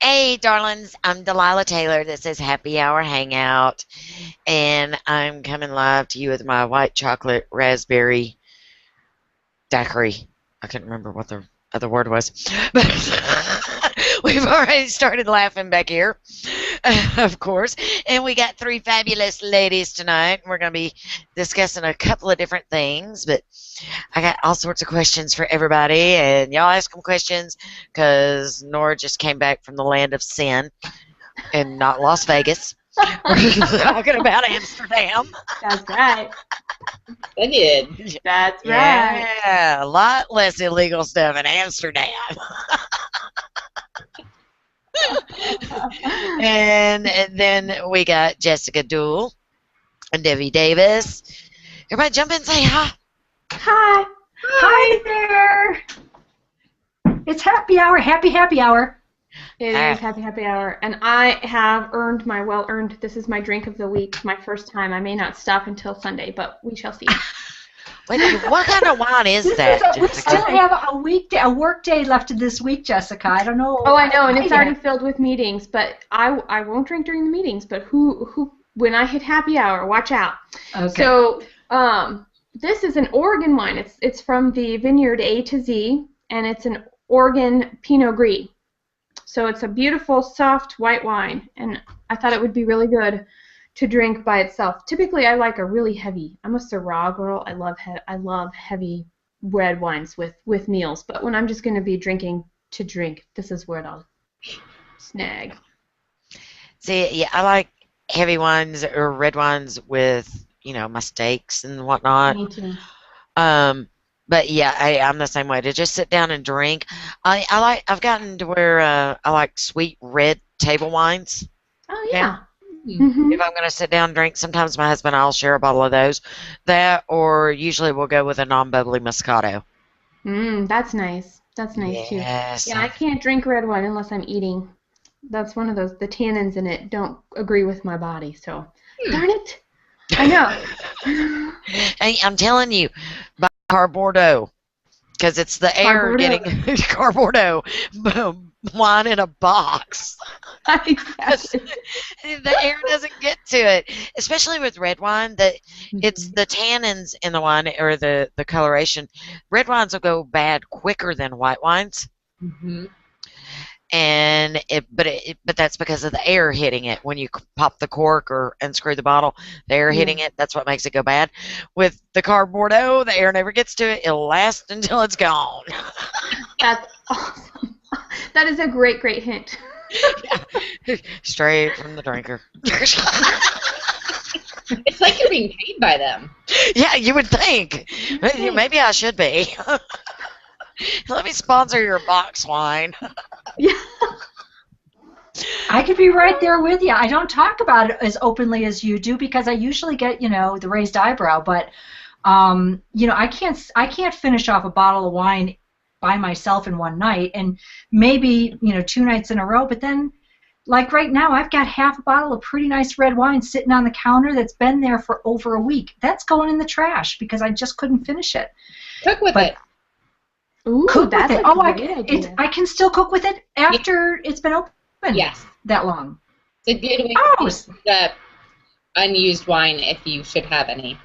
Hey, darlings, I'm Delilah Taylor. This is Happy Hour Hangout, and I'm coming live to you with my white chocolate raspberry daiquiri. I couldn't remember what the other word was, but we've already started laughing back here, of course, and we got three fabulous ladies tonight. We're going to be discussing a couple of different things, but I got all sorts of questions for everybody, and y'all ask them questions because Nora just came back from the land of sin and not Las Vegas. We're talking about Amsterdam. That's right. I did. That's right. Yeah, a lot less illegal stuff in Amsterdam. and then we got Jessica Dewell and Debi Davis. Everybody jump in and say hi. Hi. Hi there. It's happy hour. Happy hour. It is happy hour, and I have earned my well-earned. This is my drink of the week, my first time. I may not stop until Sunday, but we shall see. Wait, what kind of wine is that? We still have a work day left of this week, Jessica. I don't know. Oh, I know, and it's already filled with meetings. But I won't drink during the meetings. But who when I hit happy hour, watch out. Okay. So this is an Oregon wine. It's from the vineyard A to Z, and it's an Oregon Pinot Gris. So it's a beautiful, soft white wine, and I thought it would be really good to drink by itself. Typically, I like a really heavy. I'm a Syrah girl. I love heavy red wines with meals. But when I'm just going to be drinking to drink, this is where I'll snag. See, yeah, I like heavy wines or red wines with my steaks and whatnot. Me too. But yeah, I'm the same way. To just sit down and drink, I've gotten to where I like sweet red table wines. Oh yeah. Mm-hmm. If I'm gonna sit down and drink, sometimes my husband and I'll share a bottle of those. That, or usually we'll go with a non-bubbly Moscato. That's nice. That's nice yes. too. Yeah, I can't drink red wine unless I'm eating. That's one of those. The tannins in it don't agree with my body. So, darn it. I know. Hey, I'm telling you. Car Bordeaux, because it's the air getting Car Bordeaux wine in a box. Exactly. The air doesn't get to it, especially with red wine. That it's the tannins in the wine or the coloration. Red wines will go bad quicker than white wines. Mm-hmm. And but that's because of the air hitting it. When you pop the cork and screw the bottle, the air hitting it, that's what makes it go bad. With the Car Bordeaux, the air never gets to it. It'll last until it's gone. That's awesome. That is a great hint. Straight from the drinker. It's like you're being paid by them. Yeah, you would think. Maybe I should be. Let me sponsor your box wine. Yeah. I could be right there with you. I don't talk about it as openly as you do because I usually get, the raised eyebrow. But, I can't finish off a bottle of wine by myself in one night, and maybe 2 nights in a row. But then, like right now, I've got half a bottle of pretty nice red wine sitting on the counter that's been there for over a week. That's going in the trash because I just couldn't finish it. Cook with it. Ooh, cook that's with it. I can still cook with it after it's been open. Yes. That long. It's a good way to use the unused wine if you should have any.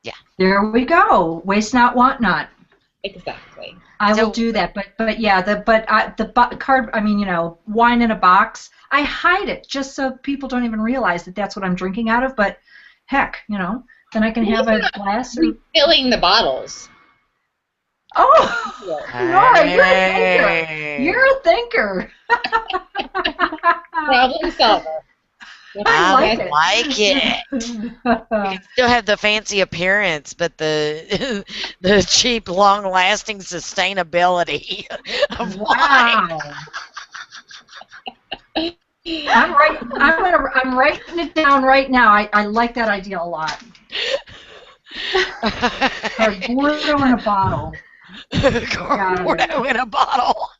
Yeah. There we go. Waste not, want not. Exactly. I will do that. But yeah, wine in a box. I hide it just so people don't even realize that that's what I'm drinking out of. But heck, then I can have a glass. Refilling the bottles. Oh, Nora, you're a thinker. You're a thinker. Problem solver. I like it. You can still have the fancy appearance, but the cheap, long-lasting sustainability of wine. I'm writing it down right now. I like that idea a lot. Bordeaux in a bottle. Bordeaux in a bottle.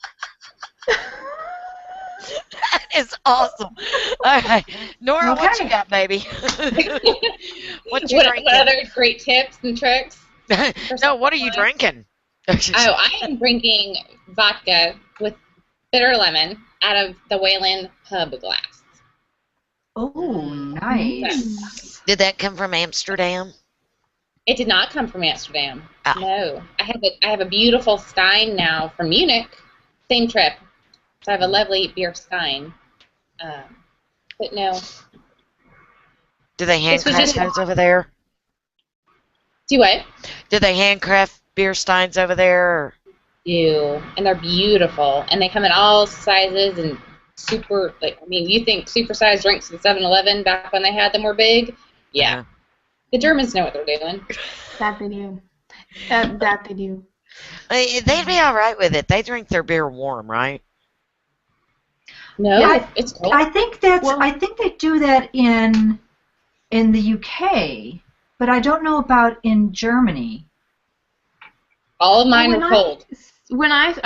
That is awesome. All right, Nora, what you got, baby? What other great tips and tricks? No, what are you drinking? I am drinking vodka with bitter lemon out of the Whalen pub glass. Oh, nice. Did that come from Amsterdam? It did not come from Amsterdam. Ah. No. I have a beautiful Stein now from Munich. Same trip. So I have a lovely beer Stein. But no. Do they This was handcraft just- those over there? Do what? Do they handcraft beer steins over there? Or? Do. And they're beautiful. And they come in all sizes and super, like, I mean, you think super-sized drinks at 7-Eleven back when they had them were big? Yeah. Uh-huh. The Germans know what they're doing. That they do. That they do. They'd be all right with it. They drink their beer warm, right? No, Yeah, it's cold. I think they do that in the UK, but I don't know about in Germany. All of mine When are cold. I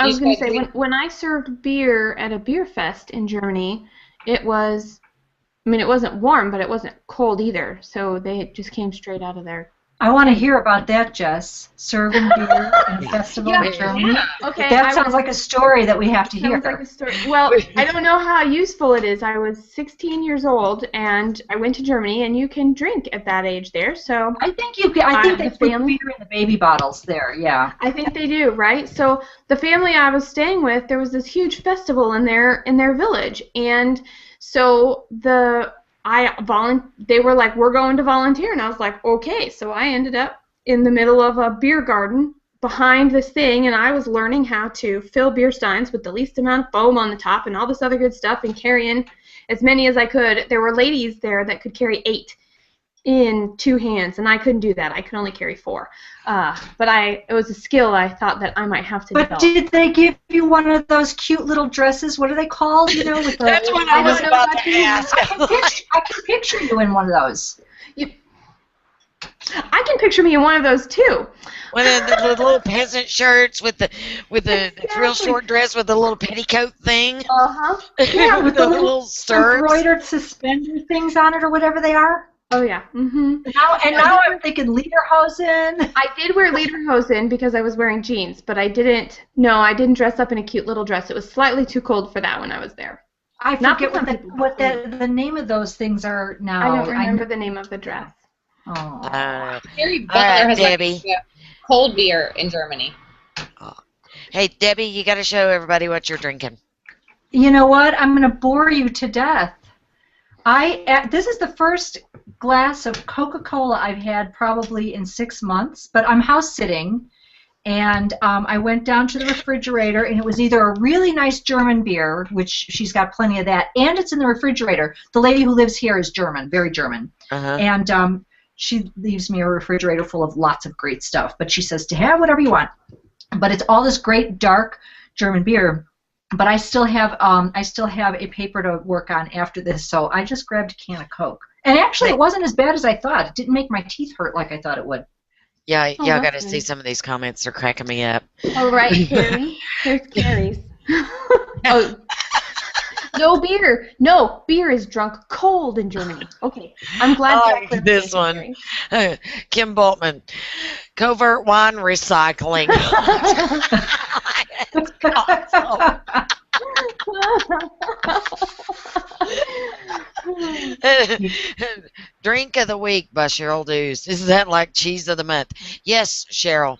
was You going to guys say, drink- when I served beer at a beer fest in Germany, it was, I mean, it wasn't warm, but it wasn't cold either. So they just came straight out of there. I want to hear about that, Jess. Serving beer in a festival in Germany. Okay. That sounds like a story that we have to hear. Sounds like a story. Well, I don't know how useful it is. I was 16 years old, and I went to Germany, and you can drink at that age there. So I think they the put family- beer in the baby bottles there. Yeah. I think they do, right? So the family I was staying with, there was this huge festival in their village, and so they were like, we're going to volunteer, and I was like, okay. So I ended up in the middle of a beer garden behind this thing, and I was learning how to fill beer steins with the least amount of foam on the top and all this other good stuff and carry in as many as I could. There were ladies there that could carry 8 in 2 hands, and I couldn't do that. I could only carry 4. But it was a skill I thought that I might have to But develop. did they give you one of those cute little dresses? What are they called? You know, with the, That's what I was don't know about about to you. ask. I can picture you in one of those. I can picture me in one of those too. One of the little peasant shirts with the real short dress with the little petticoat thing. Uh-huh. Yeah, with the little stirrups. embroidered suspender things on it or whatever they are. Oh yeah. Mhm. Now I'm thinking lederhosen. I did wear lederhosen because I was wearing jeans, but I didn't dress up in a cute little dress. It was slightly too cold for that when I was there. I Not forget for some people. what the name of those things are now. I don't remember the name of the dress. Oh. Harry all right, Butler has Debbie. like cold beer in Germany. Hey, Debbie, you got to show everybody what you're drinking. You know what? I'm going to bore you to death. This is the first glass of Coca-Cola I've had probably in 6 months, but I'm house sitting, and I went down to the refrigerator, and it was either a really nice German beer, which she's got plenty of that, and it's in the refrigerator. The lady who lives here is German, very German, and she leaves me a refrigerator full of lots of great stuff, but she says to have whatever you want. But it's all this great dark German beer. But I still have a paper to work on after this, so I just grabbed a can of Coke. And actually, it wasn't as bad as I thought. It didn't make my teeth hurt like I thought it would. Yeah, Oh, y'all got to that's see nice. some of these comments. They're cracking me up. Oh right, Carrie. Here's Carrie's. Oh. No beer. No, beer is drunk cold in Germany. Okay, I'm glad. I that like clarified, this one. Carrie. Kim Boltman, covert wine recycling. It's awesome. Drink of the week by Cheryl Deuce. Is that like cheese of the month? Yes, Cheryl.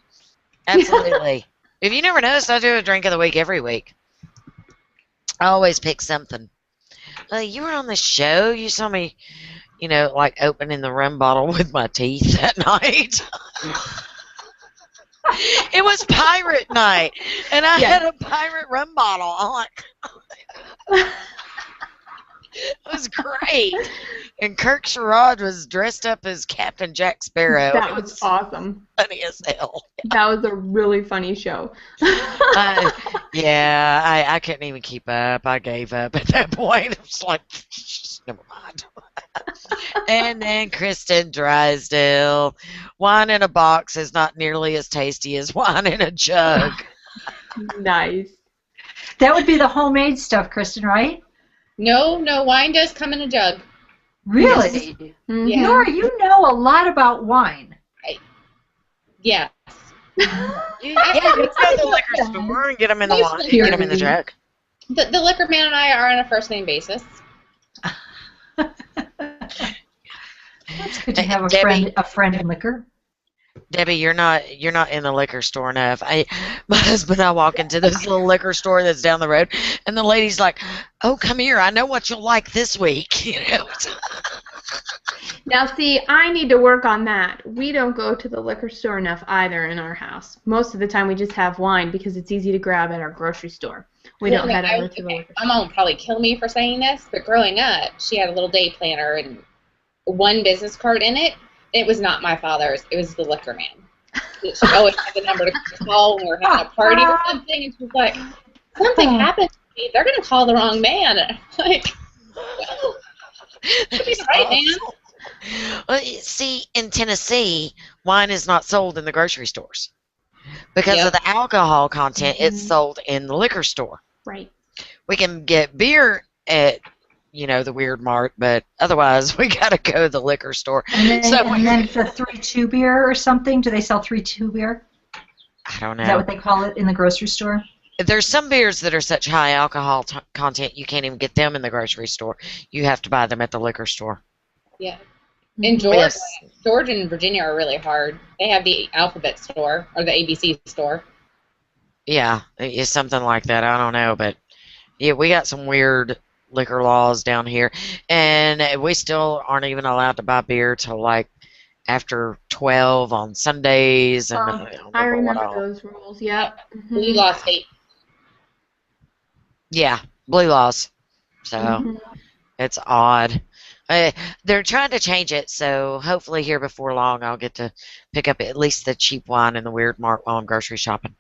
Absolutely. If you never noticed, I do a drink of the week every week. I always pick something. You were on the show. You saw me, like opening the rum bottle with my teeth that night. It was pirate night, and I had a pirate rum bottle. I'm like, it was great. And Kirk Sherrod was dressed up as Captain Jack Sparrow. That It was awesome. funny as hell. That was a really funny show. Yeah, I couldn't even keep up. I gave up at that point. I was like, never mind. And then Kristen Drysdale. Wine in a box is not nearly as tasty as wine in a jug. Nice. That would be the homemade stuff, Kristen, right? No, wine does come in a jug. Really? Mhm. Yeah. Nora, you know a lot about wine. Yes. Yeah, you go to the liquor store and get them in the wine. Get them in the jug. The liquor man and I are on a first name basis. It's good to have a Debbie, friend in liquor. Debbie, you're not in the liquor store enough. My husband and I walk into this little liquor store that's down the road, and the lady's like, "Oh, come here. I know what you'll like this week." You know. Now, see, I need to work on that. We don't go to the liquor store enough either in our house. Most of the time, we just have wine because it's easy to grab at our grocery store. We don't head over to the liquor store. My mom will probably kill me for saying this, but growing up, she had a little day planner and one business card in it. It was not my father's. It was the liquor man. She always had the number to call when we were having a party or something, and she was like, "Something happened to me. They're going to call the wrong man." And I'm like, well, should be right, man. Well, see, in Tennessee, wine is not sold in the grocery stores because of the alcohol content. It's sold in the liquor store. Right. We can get beer at the Weird Mart, but otherwise we gotta go to the liquor store. And then it's a 3-2 beer or something. Do they sell 3-2 beer? I don't know. Is that what they call it in the grocery store? There's some beers that are such high alcohol content you can't even get them in the grocery store. You have to buy them at the liquor store. Yeah. In Georgia, Georgia and Virginia are really hard. They have the alphabet store or the ABC store. Yeah, it's something like that. I don't know, but yeah, we got some weird liquor laws down here, and we still aren't even allowed to buy beer till like after 12 on Sundays. And I remember those rules. Yep. Blue law state. Yeah, blue laws. So it's odd. They're trying to change it, so hopefully here before long I'll get to pick up at least the cheap wine in the Weird Mart while I'm grocery shopping.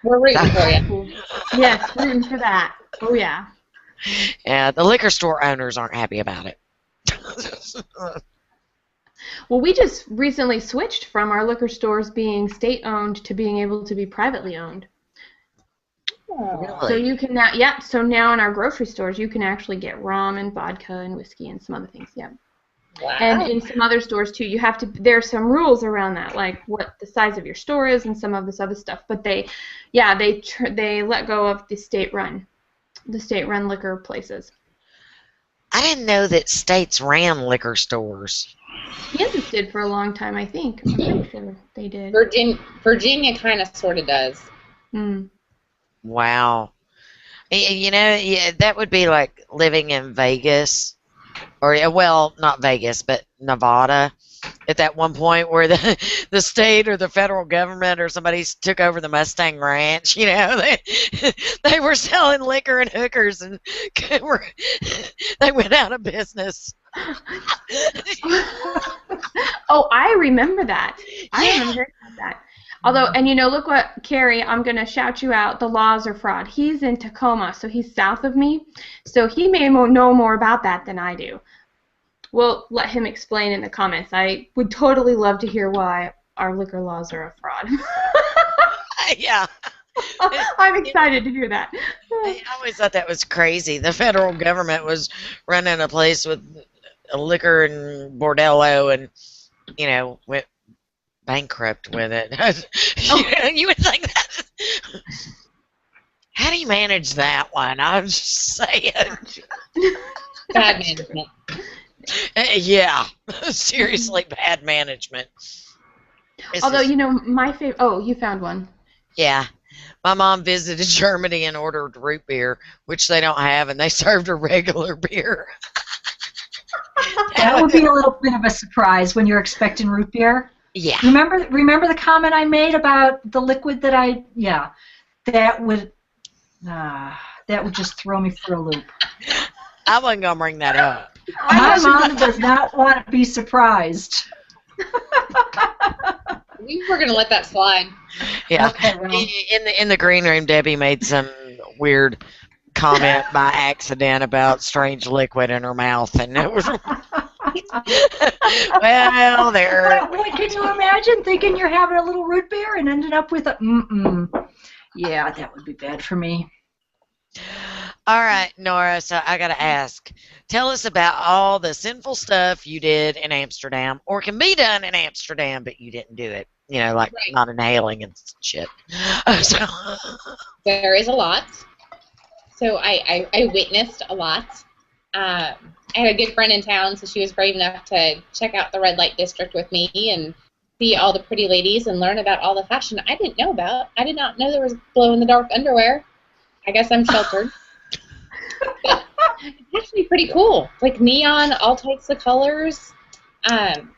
We're rooting for you. Yes, rooting for that. Oh yeah. Yeah, the liquor store owners aren't happy about it. Well, we just recently switched from our liquor stores being state-owned to being able to be privately owned. Really? So you can now, so now in our grocery stores you can actually get rum and vodka and whiskey and some other things, Wow. And in some other stores too, you have to. There's some rules around that, like what the size of your store is and some of this other stuff. But they let go of the state-run liquor places. I didn't know that states ran liquor stores. Kansas did for a long time, I think. I'm pretty sure they did. Virginia kind of sort of does. Wow. That would be like living in Vegas, or well, not Vegas, but Nevada. At that one point where the state or the federal government or somebody took over the Mustang Ranch, they were selling liquor and hookers, and they went out of business. Oh, I remember that. I remember hearing about that. Although, and look what, Carrie, I'm going to shout you out. The laws are fraud. He's in Tacoma, so he's south of me. So he may know more about that than I do. We'll let him explain in the comments. I would totally love to hear why our liquor laws are a fraud. Yeah. I'm excited to hear that. I always thought that was crazy. The federal government was running a place with a liquor and bordello and, went bankrupt with it. You would think that. How do you manage that one? I'm just saying. Bad management. Yeah, seriously, bad management. Although, my favorite... Oh, you found one. Yeah. My mom visited Germany and ordered root beer, which they don't have, and they served her regular beer. That would be a little bit of a surprise when you're expecting root beer. Yeah. Remember the comment I made about the liquid that that would just throw me for a loop. I wasn't going to bring that up. My mom does not want to be surprised. We were going to let that slide. Yeah. Okay, well. In the green room, Debbie made some weird comment by accident about strange liquid in her mouth, and it was... Well, there... Boy, can you imagine thinking you're having a little root beer and ended up with a... Yeah, that would be bad for me. All right, Nora, so I got to ask. Tell us about all the sinful stuff you did in Amsterdam, or can be done in Amsterdam, but you didn't do it. Like Right. not inhaling and shit. There is a lot. So I witnessed a lot. I had a good friend in town, so she was brave enough to check out the red light district with me and see all the pretty ladies and learn about all the fashion I didn't know about. I did not know there was glow-in-the-dark underwear. I guess I'm sheltered. But it's actually pretty cool. Like neon, all types of colors.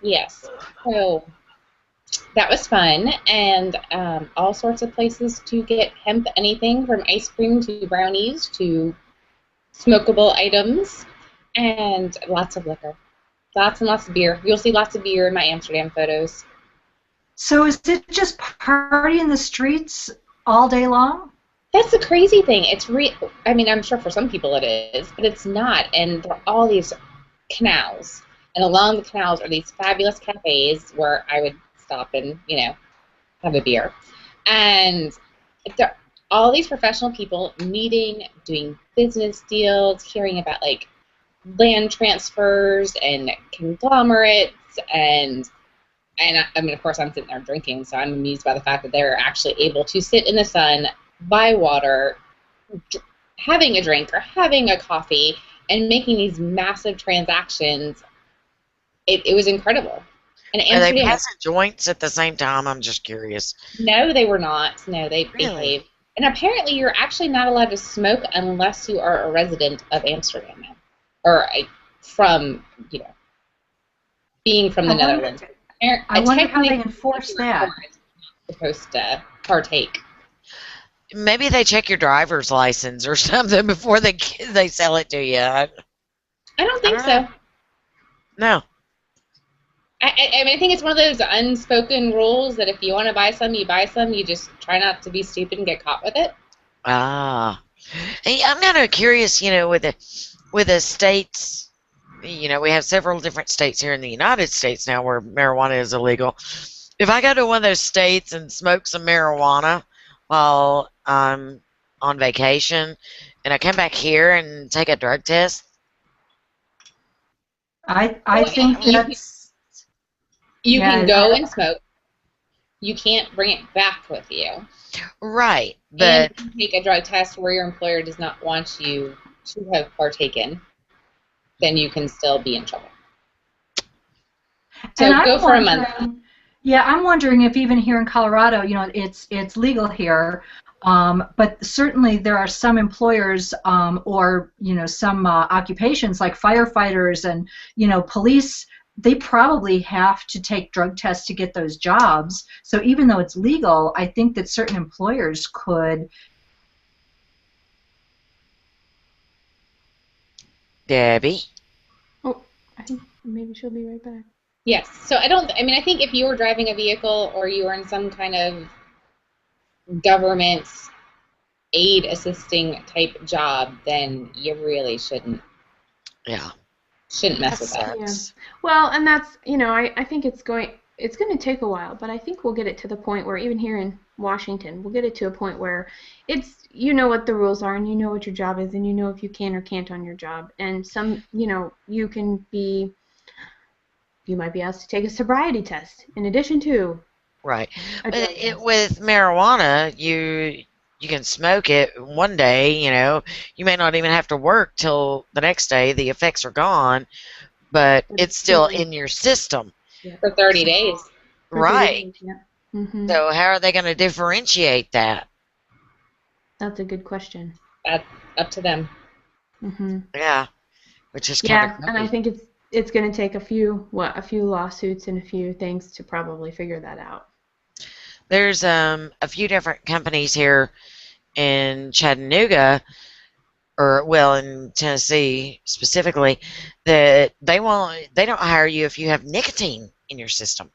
Yes. So that was fun, and all sorts of places to get hemp anything from ice cream to brownies to smokable items, and lots of liquor. Lots and lots of beer. You'll see lots of beer in my Amsterdam photos. So is it just party in the streets all day long? That's the crazy thing. I mean, I'm sure for some people it is, but it's not. And there are all these canals, and along the canals are these fabulous cafes where I would stop and, have a beer. And there are all these professional people meeting, doing business deals, hearing about like land transfers and conglomerates, and I mean, of course, I'm sitting there drinking, so I'm amused by the fact that they're actually able to sit in the sun, buy water, having a drink or having a coffee, and making these massive transactions. It was incredible. And Are they Amsterdam, passing joints at the same time? I'm just curious. no, they were not. No, they Really? behaved. And apparently, you're actually not allowed to smoke unless you are a resident of Amsterdam now, or from being from the I wonder- Netherlands. I wonder how they Technically, enforce you're that. supposed to partake. Maybe they check your driver's license or something before they sell it to you. I don't think I don't so. know. No. I mean, I think it's one of those unspoken rules that if you want to buy some, you buy some. You just try not to be stupid and get caught with it. Ah. Hey, I'm kind of curious, with the states. We have several different states here in the United States now where marijuana is illegal. If I go to one of those states and smoke some marijuana while I'm on vacation, and I come back here and take a drug test, I think you that's You Yeah, can go and smoke. You can't bring it back with you. right? And But if you take a drug test where your employer does not want you to have partaken, then you can still be in trouble. So and go I'm for a month. Yeah, I'm wondering if even here in Colorado, it's legal here, but certainly there are some employers or some occupations like firefighters and police. They probably have to take drug tests to get those jobs. So even though it's legal, I think that certain employers could. Debbie, Oh, I think maybe she'll be right back. Yes. So I think if you were driving a vehicle or you were in some kind of government aid assisting type job, then you really shouldn't yeah, mess with that. Yeah. sucks. Well, and that's, I think it's going to take a while, but I think we'll get it to the point where even here in Washington, we'll get it to a point where it's, what the rules are and you know what your job is and you know if you can or can't on your job. And some, you might be asked to take a sobriety test in addition to Right. a But drug test. with marijuana, you can smoke it one day, you may not even have to work till the next day. The effects are gone, but it's still in your system. For 30 days. For 30 Right. days, yeah. Mm-hmm. So how are they going to differentiate that? That's a good question. That's up to them. Mm-hmm. Yeah, which is kind Yeah, of and I think it's going to take a few lawsuits and a few things to probably figure that out. There's a few different companies here in Chattanooga, or well, in Tennessee specifically, that they don't hire you if you have nicotine in your system.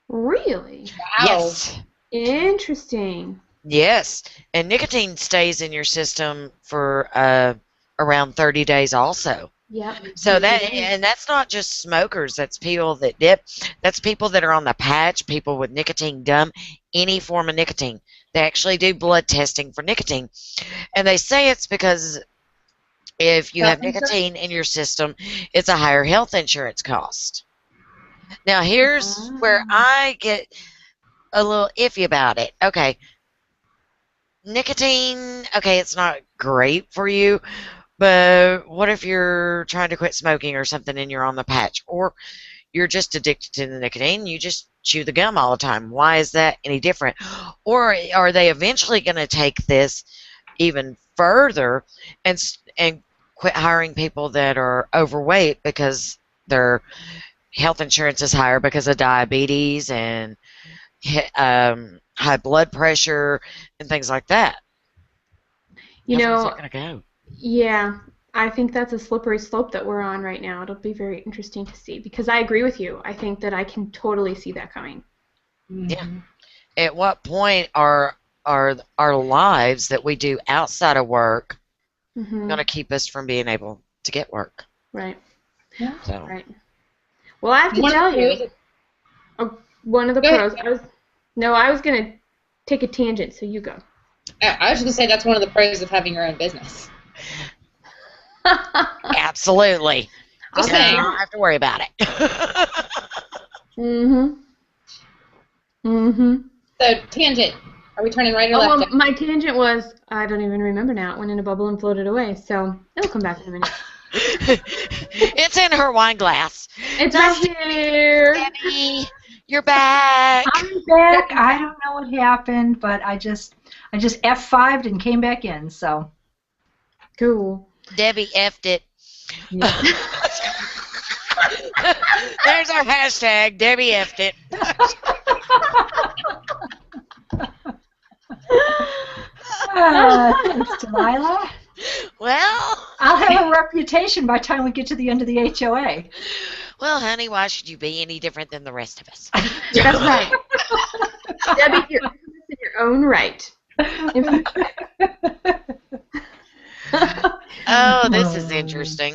Really? Wow. Yes. Interesting. Yes, and nicotine stays in your system for around 30 days also. Yep. So that's not just smokers, that's people that dip, that's people that are on the patch, people with nicotine gum, any form of nicotine. They actually do blood testing for nicotine. And they say it's because if you have nicotine in your system, it's a higher health insurance cost. Now here's where I get a little iffy about it. Okay. Nicotine, okay, it's not great for you. But what if you're trying to quit smoking or something and you're on the patch? Or you're just addicted to the nicotine, you just chew the gum all the time. Why is that any different? Or are they eventually going to take this even further and quit hiring people that are overweight because their health insurance is higher because of diabetes and high blood pressure and things like that? You How's know, it going to go? yeah, I think that's a slippery slope that we're on right now. It'll be very interesting to see because I agree with you. I think that I can totally see that coming. Yeah. At what point are our lives that we do outside of work Mm-hmm. going to keep us from being able to get work? Right. So. Right. Well, I have to tell you, one of the pros. I was going to take a tangent, so you go. I was going to say that's one of the pros of having your own business. Absolutely. Just You saying. don't have to worry about it. Mm-hmm. Mm-hmm. So, tangent. Are we turning right or Oh, left? well, my tangent was, I don't even remember now. It went in a bubble and floated away, so it'll come back in a minute. It's in her wine glass. It's right here. Debbie, you're back. I'm back. I don't know what happened, but I just F5'd and came back in, so. Cool. Debbie effed it. Yeah. There's our hashtag, Debbie effed it. Thanks, Delilah. Well, I'll have a reputation by the time we get to the end of the HOA. well, honey, why should you be any different than the rest of us? That's right. Debbie, you're in your own right. Oh, this is interesting.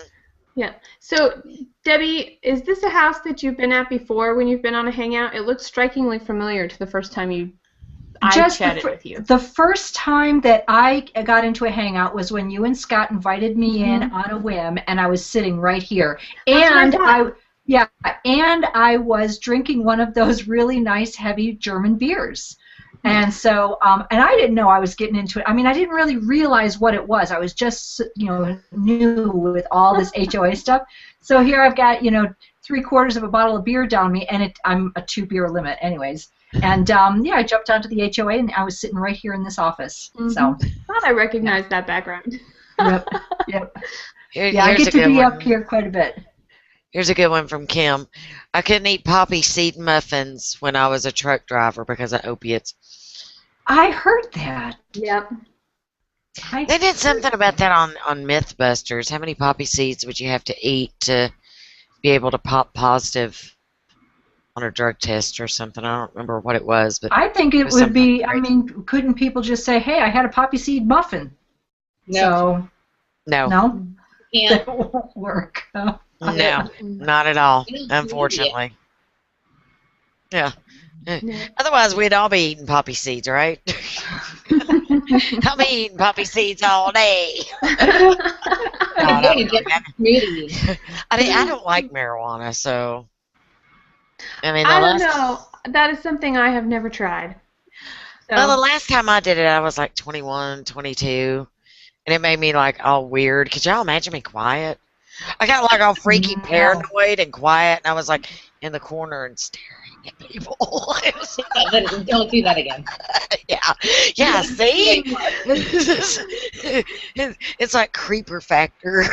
Yeah. So, Debbie, is this a house that you've been at before when you've been on a hangout? It looks strikingly familiar to the first time I chatted with you. The first time that I got into a hangout was when you and Scott invited me in on a whim, and I was sitting right here. And I was drinking one of those really nice heavy German beers. And so, and I didn't know I was getting into it. I mean, I didn't really realize what it was. I was just, new with all this HOA stuff. So here I've got, 3/4 of a bottle of beer down me, and I'm a 2-beer limit anyways. And, I jumped onto the HOA, and I was sitting right here in this office. Mm-hmm. So. Thought I recognized that background. Yep. Here's I get to be one. up here quite a bit. Here's a good one from Kim. I couldn't eat poppy seed muffins when I was a truck driver because of opiates. I heard that. Yep. They did something about that on Mythbusters. How many poppy seeds would you have to eat to be able to pop positive on a drug test or something? I don't remember what it was, but I think it would be. I mean, couldn't people just say, "Hey, I had a poppy seed muffin"? No. No. Yeah. That won't work. No, not at all, unfortunately. Yeah. Otherwise, we'd all be eating poppy seeds, right? I'll be eating poppy seeds all day. I don't like marijuana, so. I don't know. That is something I have never tried. So. Well, the last time I did it, I was like 21, 22, and it made me like all weird. Could y'all imagine me quiet? I got like all freaky paranoid and quiet, and I was like in the corner and staring at people. Don't do that again. Yeah. See, it's like creeper factor.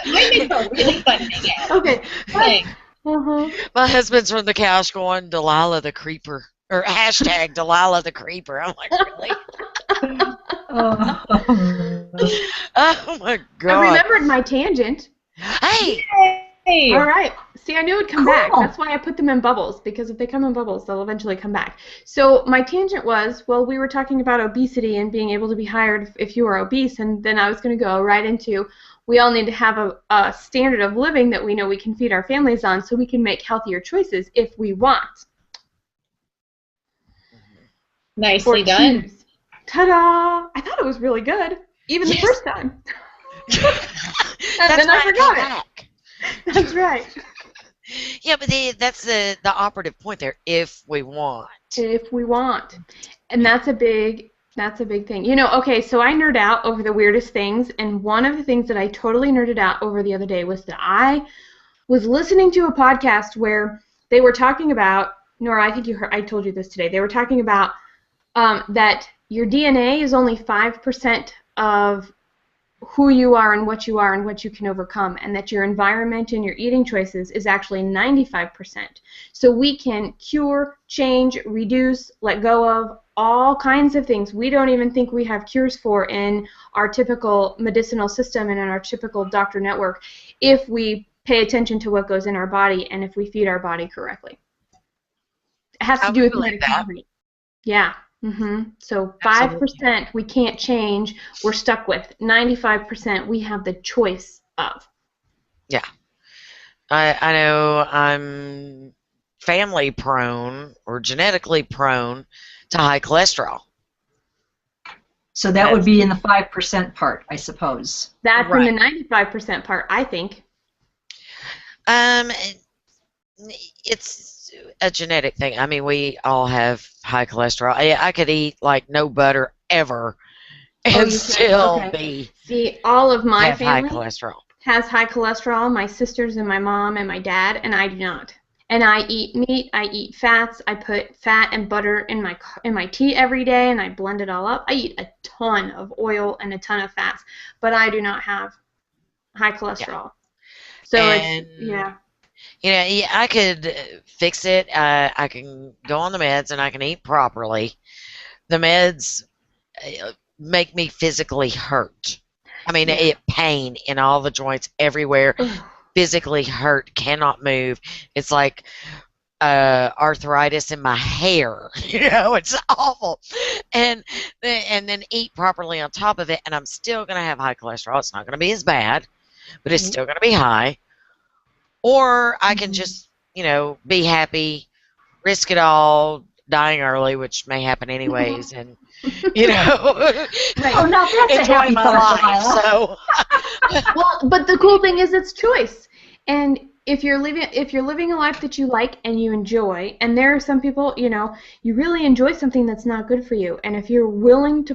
Maybe it's a really fun hangout. Okay. Thing. My husband's from the couch going, Delilah the creeper, or hashtag Delilah the creeper. I'm like, really? Oh my God. I remembered my tangent. Hey. All right. See, I knew it would come back. That's why I put them in bubbles, because if they come in bubbles, they'll eventually come back. So my tangent was, well, we were talking about obesity and being able to be hired if you are obese, and then I was going to go right into, we all need to have a standard of living that we know we can feed our families on so we can make healthier choices if we want. Nicely done. Ta-da! I thought it was really good, even the first time. Then I forgot it. That's right. Yeah, but that's the operative point there. If we want. if we want. And that's a big thing. You know, okay, so I nerd out over the weirdest things, and one of the things that I totally nerded out over the other day was that I was listening to a podcast where they were talking about, Nora, I think I told you this today. They were talking about that your DNA is only 5% of who you are and what you can overcome, and that your environment and your eating choices is actually 95%. So we can cure, change, reduce, let go of all kinds of things we don't even think we have cures for in our typical medicinal system and in our typical doctor network if we pay attention to what goes in our body and if we feed our body correctly. It has to do with mitochondria. Yeah. So 5% we can't change, we're stuck with. 95% we have the choice of. Yeah. I know I'm family prone or genetically prone to high cholesterol. So that would be in the 5% part, I suppose. That's in the 95% part, I think. It's a genetic thing. I mean, we all have high cholesterol. I could eat like no butter ever and still be. See, all of my have family high cholesterol. Has high cholesterol. My sisters and my mom and my dad, and I do not. And I eat meat. I eat fats. I put fat and butter in my tea every day, and I blend it all up. I eat a ton of oil and a ton of fats, but I do not have high cholesterol. So it's You know, I could fix it. I can go on the meds and I can eat properly. The meds make me physically hurt. I mean, pain in all the joints everywhere. Physically hurt, cannot move. It's like arthritis in my hair. You know, it's awful. And then eat properly on top of it, and I'm still going to have high cholesterol. It's not going to be as bad, but it's still going to be high. Or I can just, you know, be happy, risk it all, dying early, which may happen anyways, and, you know, oh, now that's enjoy a happy my thought, life. So, well, but the cool thing is it's choice, and if you're living a life that you like and you enjoy, and there are some people, you know, you really enjoy something that's not good for you, and if you're willing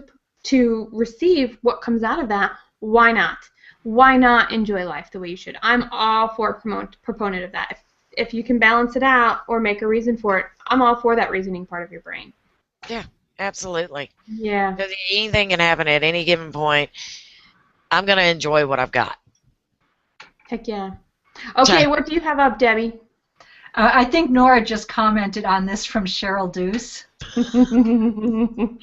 to receive what comes out of that, why not? Why not enjoy life the way you should? I'm all for proponent of that. If you can balance it out or make a reason for it, I'm all for that reasoning part of your brain. yeah, absolutely. Yeah. Because anything can happen at any given point. I'm going to enjoy what I've got. Heck yeah. Okay, what do you have up, Debbie? I think Nora just commented on this from Cheryl Deuce. I'm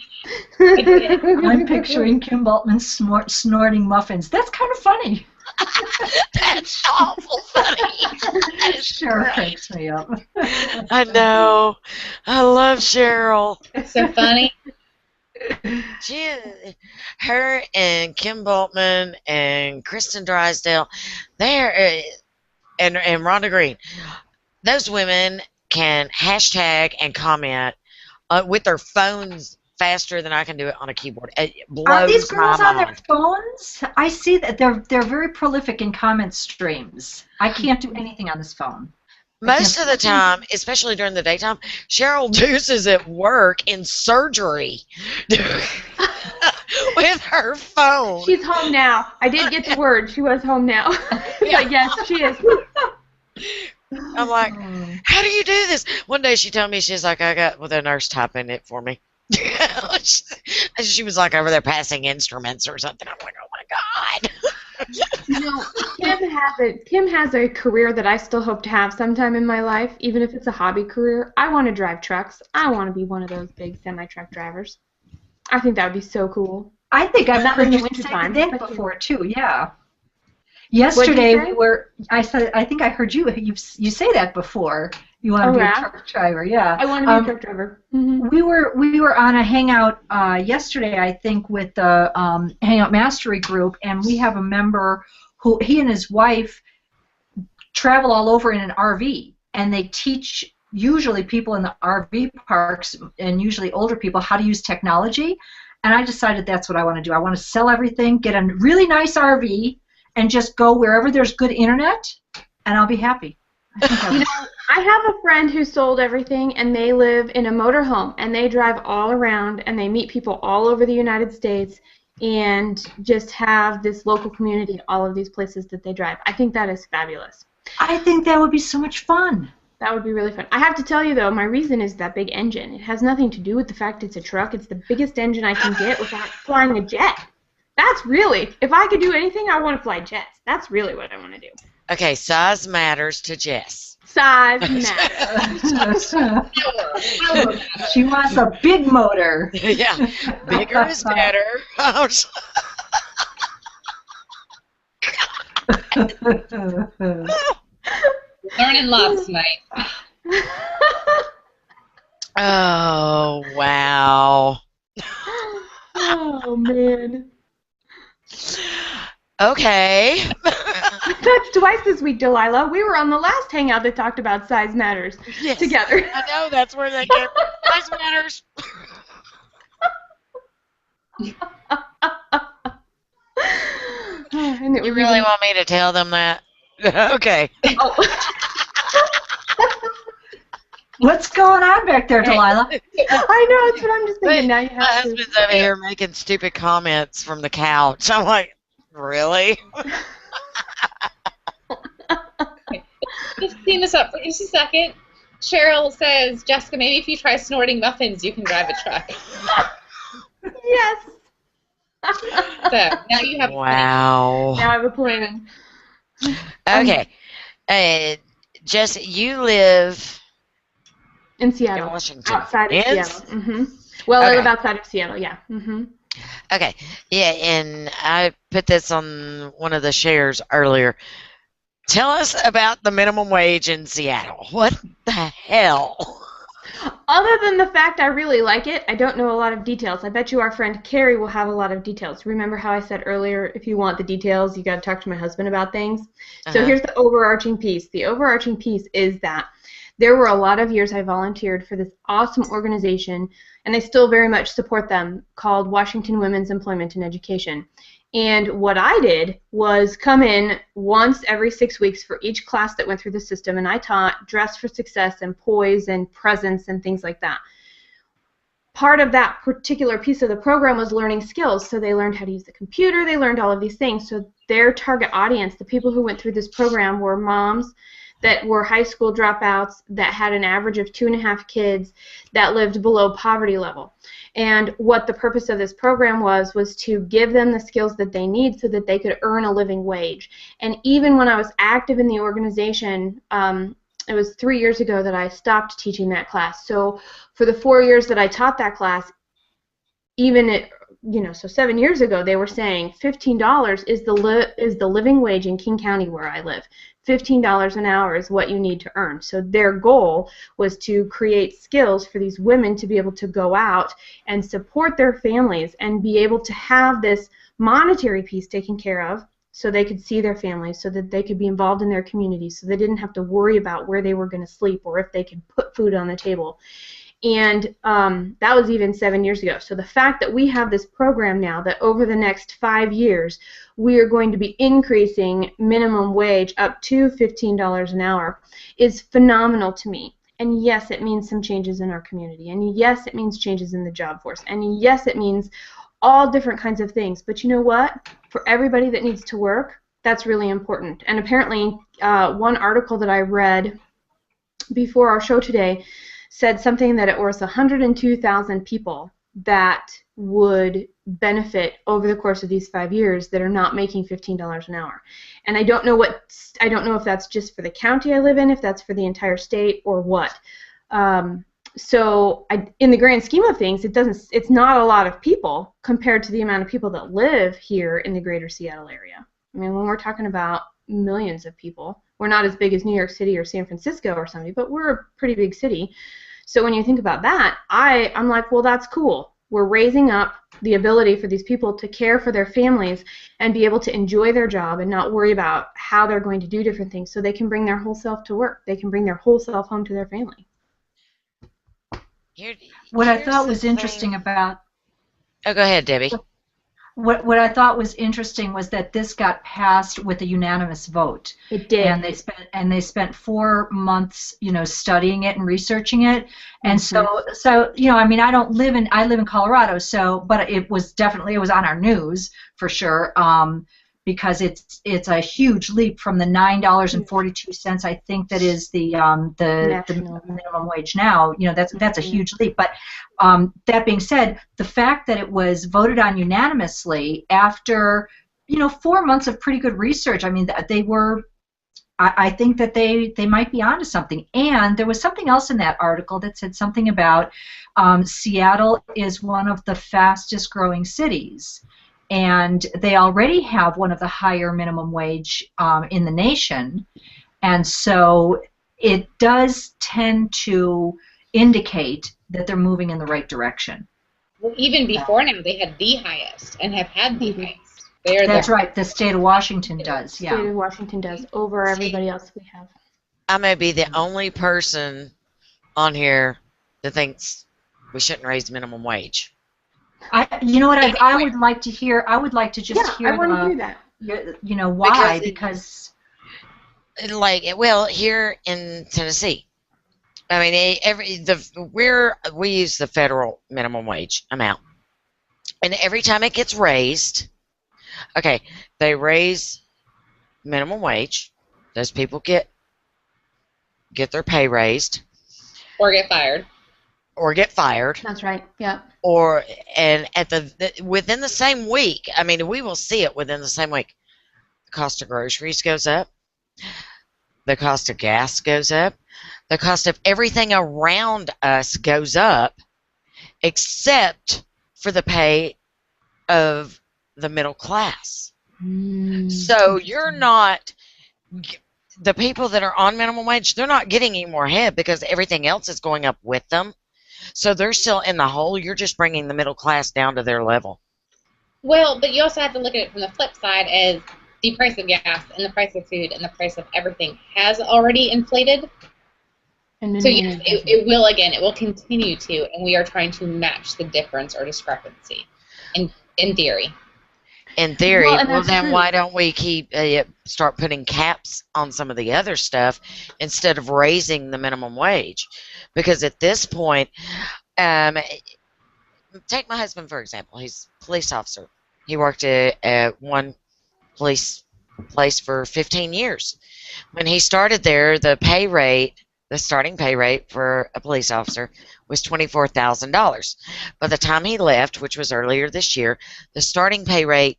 picturing Kim Bultman snorting muffins. That's kind of funny. That's awful funny. That sure cracks me up. I know. I love Cheryl. It's so funny. Her and Kim Bultman and Kristen Drysdale, and Rhonda Green, those women can hashtag and comment with their phones faster than I can do it on a keyboard. It blows Are these girls my on mind. their phones? I see that they're very prolific in comment streams. I can't do anything on this phone. Most of the time, especially during the daytime, Cheryl Deuce is at work in surgery with her phone. She's home now. I did get the word. She was home now. But yes, she is. I'm like, how do you do this? One day she told me, she's like, I got the nurse typing it for me. She was like over there passing instruments or something. I'm like, oh my God. You know, Kim has a career that I still hope to have sometime in my life, even if it's a hobby career. I want to drive trucks. I want to be one of those big semi-truck drivers. I think that would be so cool. I think I've Not heard in the you winter say time, that but before too. Yeah. Yesterday we were. I think I heard you say that before. You want to be a truck driver, yeah. I want to be a truck driver. Mm-hmm. We were on a hangout yesterday, I think, with the Hangout Mastery group, and we have a member who he and his wife travel all over in an RV, and they teach usually people in the RV parks and usually older people how to use technology. And I decided that's what I want to do. I want to sell everything, get a really nice RV, and just go wherever there's good internet, and I'll be happy. I have a friend who sold everything, and they live in a motorhome, and they drive all around, and they meet people all over the United States, and just have this local community in all of these places that they drive. I think that is fabulous. I think that would be so much fun. That would be really fun. I have to tell you, though, my reason is that big engine. It has nothing to do with the fact it's a truck. It's the biggest engine I can get without flying a jet. That's really, if I could do anything, I want to fly jets. That's really what I want to do. Okay, size matters to Jess. Size matters. She wants a big motor. Yeah, bigger is better. Learning lots tonight. Oh, wow. Oh, man. Okay. That's twice this week, Delilah. We were on the last hangout that talked about size matters Yes, together. I know, that's where they get size matters. And it You was really even- want me to tell them that? Okay. Oh. What's going on back there, Delilah? I know, that's what I'm just thinking. Now you My have to. husband's over here making stupid comments from the couch. I'm like, really? Just clean this up for just a second. Cheryl says, Jessica, maybe if you try snorting muffins, you can drive a truck. Yes. So now you have. Wow. Now I have a plan. Okay. Jess, you live In in Seattle. Washington. Outside of Yes? Seattle. Well, I Okay. live outside of Seattle, yeah. Okay. Yeah, and I put this on one of the shares earlier. Tell us about the minimum wage in Seattle. What the hell? Other than the fact I really like it, I don't know a lot of details. I bet you our friend Carrie will have a lot of details. Remember how I said earlier, if you want the details, you got to talk to my husband about things? So Uh-huh. here's the overarching piece. The overarching piece is that there were a lot of years I volunteered for this awesome organization, and they still very much support them, called Washington Women's Employment and Education. And what I did was come in once every 6 weeks for each class that went through the system, and I taught Dress for Success and Poise and Presence and things like that. Part of that particular piece of the program was learning skills, so they learned how to use the computer, they learned all of these things. So their target audience, the people who went through this program, were moms that were high school dropouts that had an average of 2.5 kids that lived below poverty level. And what the purpose of this program was to give them the skills that they need so that they could earn a living wage. And even when I was active in the organization, it was 3 years ago that I stopped teaching that class. So for the 4 years that I taught that class, even at, so 7 years ago, they were saying $15 is the living wage in King County where I live. $15 an hour is what you need to earn. So their goal was to create skills for these women to be able to go out and support their families and be able to have this monetary piece taken care of so they could see their families, so that they could be involved in their communities, so they didn't have to worry about where they were going to sleep or if they could put food on the table. And that was even 7 years ago. So the fact that we have this program now that over the next 5 years we are going to be increasing minimum wage up to $15 an hour is phenomenal to me. And yes, it means some changes in our community. And yes, it means changes in the job force. And yes, it means all different kinds of things. But you know what? For everybody that needs to work, that's really important. And apparently one article that I read before our show today said something that it was 102,000 people that would benefit over the course of these 5 years that are not making $15 an hour. And I don't know if that's just for the county I live in, if that's for the entire state, or what. So in the grand scheme of things, it's not a lot of people compared to the amount of people that live here in the greater Seattle area. I mean, when we're talking about millions of people, we're not as big as New York City or San Francisco or something, but we're a pretty big city. So when you think about that, I'm like, well, that's cool. We're raising up the ability for these people to care for their families and be able to enjoy their job and not worry about how they're going to do different things, so they can bring their whole self to work. They can bring their whole self home to their family. What I Here's thought the was interesting thing. about Oh, go ahead, Debbie. what I thought was interesting was that this got passed with a unanimous vote. It did. And they spent 4 months, studying it and researching it. And so I mean, I live in Colorado, but it was on our news for sure. Because it's a huge leap from the $9.42 I think that is the minimum wage now. That's a huge leap. But that being said, the fact that it was voted on unanimously after 4 months of pretty good research, I mean they were. I think that they might be onto something. And there was something else in that article that said something about Seattle is one of the fastest growing cities. And they already have one of the higher minimum wage in the nation, and so it does tend to indicate that they're moving in the right direction. Well, even before now, they had the highest and have had the highest. That's right. The state of Washington does. Yeah. The state of Washington does over everybody else we have. I may be the only person on here that thinks we shouldn't raise minimum wage. You know what I would like to hear? I would like to just hear. I want to hear that. Why? Because here in Tennessee, I mean, we use the federal minimum wage amount, and every time it gets raised, okay, they raise minimum wage. Those people get their pay raised, or get fired. That's right. Yeah. And within the same week, I mean, we will see it within the same week. The cost of groceries goes up. The cost of gas goes up. The cost of everything around us goes up, except for the pay of the middle class. So you're not. The people that are on minimum wage, they're not getting any more ahead because everything else is going up with them. So they're still in the hole. You're just bringing the middle class down to their level. Well, but you also have to look at it from the flip side as the price of gas and the price of food and the price of everything has already inflated. So yes, it will continue to, and we are trying to match the difference or discrepancy in theory. In theory, well then why don't we start putting caps on some of the other stuff instead of raising the minimum wage? Because at this point, take my husband for example. He's a police officer. He worked at one police place for 15 years. When he started there, the starting pay rate for a police officer was $24,000. By the time he left, which was earlier this year, the starting pay rate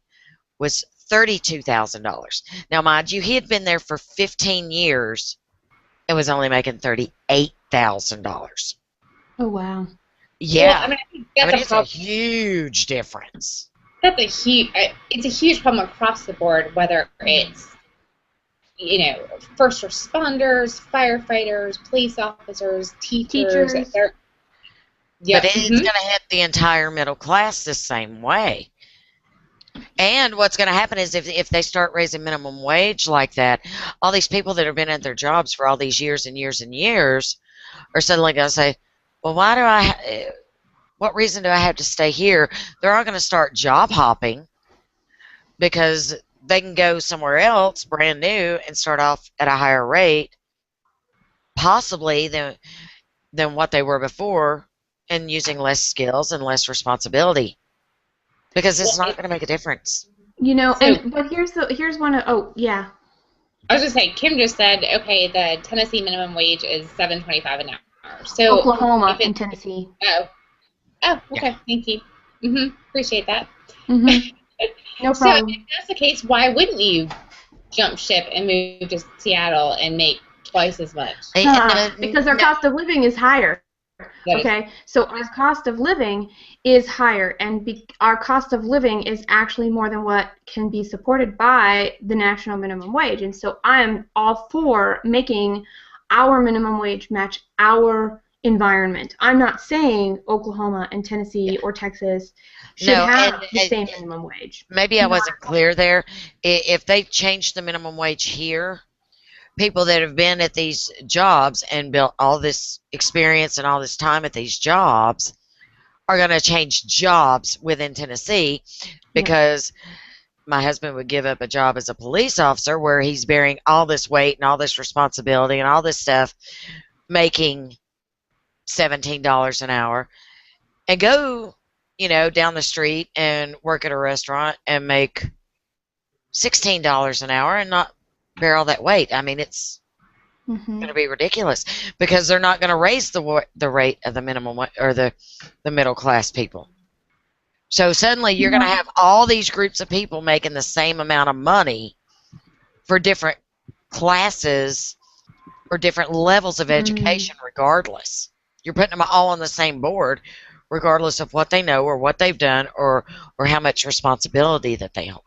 was $32,000. Now, mind you, he had been there for 15 years and was only making $38,000. Oh, wow. Yeah. Well, it's a huge difference. It's a huge problem across the board, whether it's, first responders, firefighters, police officers, teachers. But it's going to hit the entire middle class the same way. And what's going to happen is if they start raising minimum wage like that, all these people that have been at their jobs for all these years and years and years are suddenly going to say, well, what reason do I have to stay here? They're all going to start job hopping because they can go somewhere else brand new and start off at a higher rate, possibly than what they were before, and using less skills and less responsibility. Because it's not going to make a difference. But here's one. Yeah. I was just saying, Kim just said, okay, the Tennessee minimum wage is $7.25 an hour. So Oklahoma and Tennessee. Oh, okay. Yeah. Thank you. Appreciate that. No problem. So if that's the case, why wouldn't you jump ship and move to Seattle and make twice as much? Because our cost of living is higher. Okay, so our cost of living is higher, and our cost of living is actually more than what can be supported by the national minimum wage. And so I'm all for making our minimum wage match our environment. I'm not saying Oklahoma and Tennessee or Texas should have the same minimum wage. Maybe I wasn't clear there. If they changed the minimum wage here, people that have been at these jobs and built all this experience and all this time at these jobs are going to change jobs within Tennessee because my husband would give up a job as a police officer where he's bearing all this weight and all this responsibility and all this stuff, making $17 an hour, and go, down the street and work at a restaurant and make $16 an hour and not bear all that weight. I mean, it's going to be ridiculous because they're not going to raise the rate of the minimum or the middle class people. So suddenly you're going to have all these groups of people making the same amount of money for different classes or different levels of education regardless. You're putting them all on the same board regardless of what they know or what they've done or how much responsibility that they hold.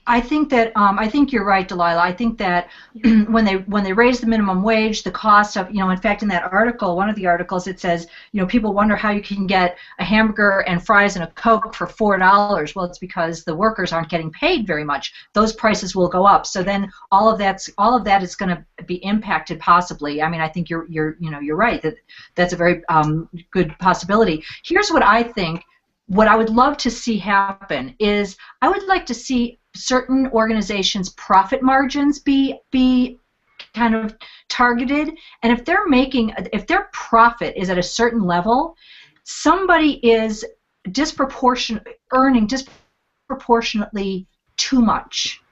I think you're right, Delilah. I think that when they raise the minimum wage, the cost of, in fact, in that article, one of the articles, it says, people wonder how you can get a hamburger and fries and a Coke for $4. Well, it's because the workers aren't getting paid very much. Those prices will go up. So then all of that is going to be impacted possibly. I mean, I think you're right. That's a very good possibility. Here's what I think. What I would love to see happen is I would like to see certain organizations' profit margins be kind of targeted, and if their profit is at a certain level, somebody is earning disproportionately too much.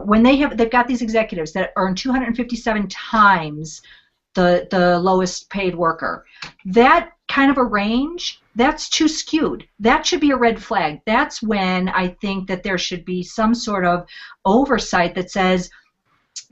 When they've got these executives that earn 257 times the lowest paid worker, that kind of a range, that's too skewed. That should be a red flag. That's when I think that there should be some sort of oversight that says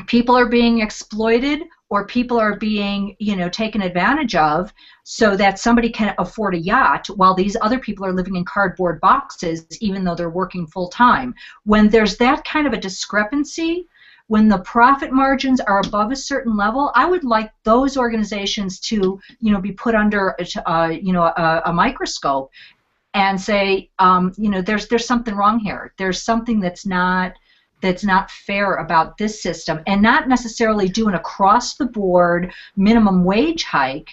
people are being exploited or people are being, taken advantage of so that somebody can afford a yacht while these other people are living in cardboard boxes even though they're working full time. When there's that kind of a discrepancy, when the profit margins are above a certain level, I would like those organizations to, be put under, a microscope and say, there's something wrong here. There's something that's not fair about this system, and not necessarily do an across-the-board minimum wage hike,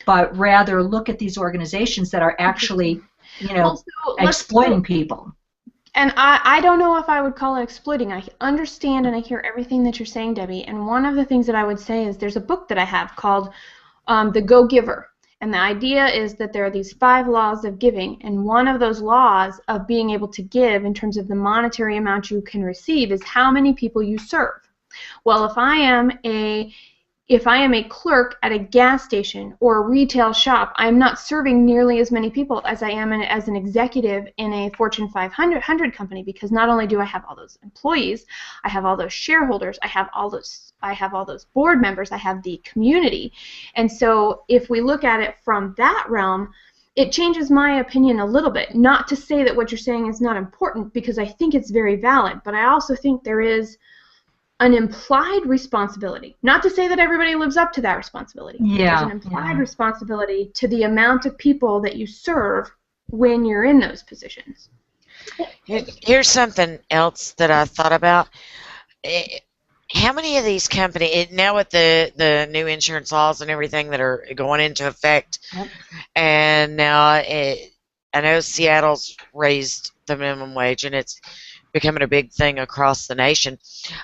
but rather look at these organizations that are actually, exploiting people. And I don't know if I would call it exploiting. I understand and I hear everything that you're saying, Debbie. And one of the things that I would say is there's a book that I have called The Go-Giver. And the idea is that there are these 5 laws of giving. And one of those laws of being able to give in terms of the monetary amount you can receive is how many people you serve. Well, if I am a clerk at a gas station or a retail shop, I'm not serving nearly as many people as I am as an executive in a Fortune 500 company, because not only do I have all those employees, I have all those shareholders, I have all those board members, I have the community. And so if we look at it from that realm, it changes my opinion a little bit. Not to say that what you're saying is not important, because I think it's very valid, but I also think there is an implied responsibility. Not to say that everybody lives up to that responsibility. Yeah. There's an implied responsibility to the amount of people that you serve when you're in those positions. Here's something else that I thought about. How many of these companies, now with the new insurance laws and everything that are going into effect, and now I know Seattle's raised the minimum wage, and it's becoming a big thing across the nation.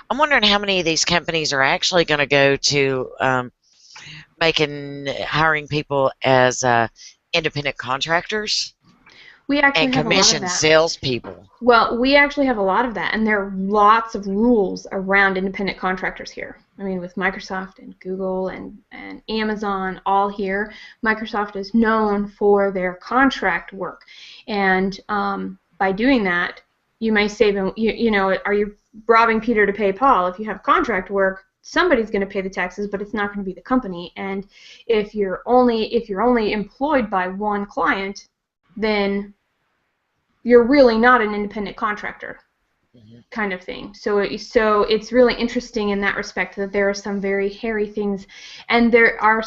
I'm wondering how many of these companies are actually going to go to hiring people as independent contractors We actually and have a lot of commissioned that. salespeople. Well, we actually have a lot of that, and there are lots of rules around independent contractors here. I mean, with Microsoft and Google and Amazon all here, Microsoft is known for their contract work. And by doing that, you may save him, are you robbing Peter to pay Paul? If you have contract work, somebody's going to pay the taxes, but it's not going to be the company. And if you're only employed by one client, then you're really not an independent contractor, kind of thing. So it's really interesting in that respect that there are some very hairy things, and there are